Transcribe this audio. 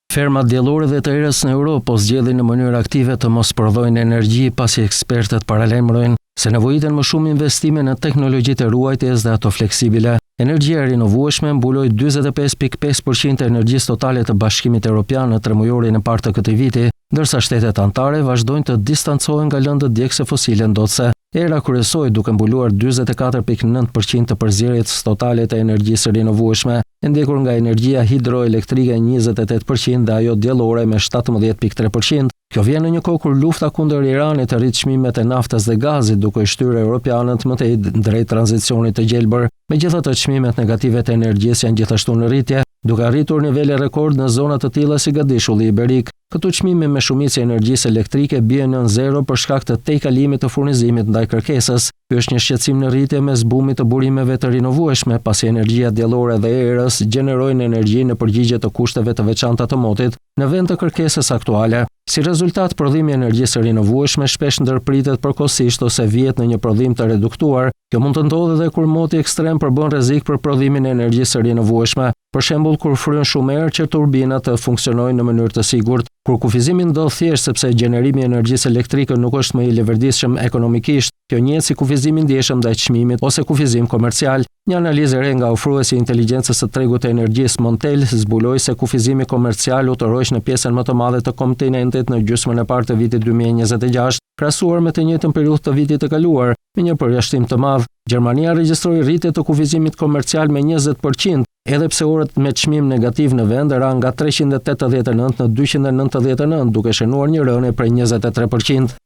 Fermat diellore dhe të erës në Europë po zgjedhin në mënyrë aktive të mos prodhojnë energji pasi ekspertët paralajmërojnë se nevojiten më shumë investime në teknologjitë e ruajtjes dhe ato fleksibile. Energjia e rinovueshme mbuloi 45.5% e energjisë totale të Bashkimit Evropian në tremujorin e parë të këtij viti, ndërsa shtetet anëtare vazhdojnë të distancohen nga lëndët djegëse fosile ndotëse. Era kryesoi duke mbuluar 44.9% të përzierjes totale të energjisë rinovueshme, e ndjekur nga energjia hidroelektrike 28% dhe ajo diellore me 17.3%. Kjo vjen në një kohë kur lufta kundër Iranit rrit çmimet e naftës dhe gazit, duke shtyrë europianët më tej drejt tranzicionit të gjelbër. Megjithatë, çmimet negative të energjisë janë gjithashtu në rritje, duke arritur nivele rekord në zona të tilla si Gadishulli Iberik. Këtu çmimi me shumicë energjisë elektrike bie në zero për shkak të tejkalimit të furnizimit ndaj kërkesës. Ky është një shqetësim në rritje mes bumit të burimeve të rinovueshme, pasi energjia diellore dhe erës gjenerojnë energji në përgjigje të kushteve të veçanta të motit në vend të kërkesës aktuale. Si rezultat, prodhimi i energjisë rinovueshme shpesh ndërpritet përkohësisht ose vihet në një prodhim të reduktuar. Kjo mund të ndodhë edhe kur moti ekstrem përbën rrezik për prodhimin e energjisë rinovueshme. Për shembull, kur fryn shumë erë që turbinat të funksionojnë në mënyrë të sigurt, kur kufizimi ndodh thjesht sepse gjenerimi i energjisë elektrike nuk është më i leverdishëm ekonomikisht, kjo njihet si kufizim i ndjeshëm ndaj çmimit ose kufizim komercial. Një analizë e re nga ofruesi i inteligjencës së tregut të energjisë Montel zbuloi se kufizimi komercial u tërhoq në pjesën më të madhe të kontinentit në gjysmën e parë të vitit 2026, krahasuar me të njëjtën periudhë të vitit të kaluar, me një përjashtim të madh. Gjermania regjistroi rritje të kufizimit komercial me 20%, edhe pse orët me çmim negativ në vend ran nga 389 në 299, duke shënuar një rënje prej 23%.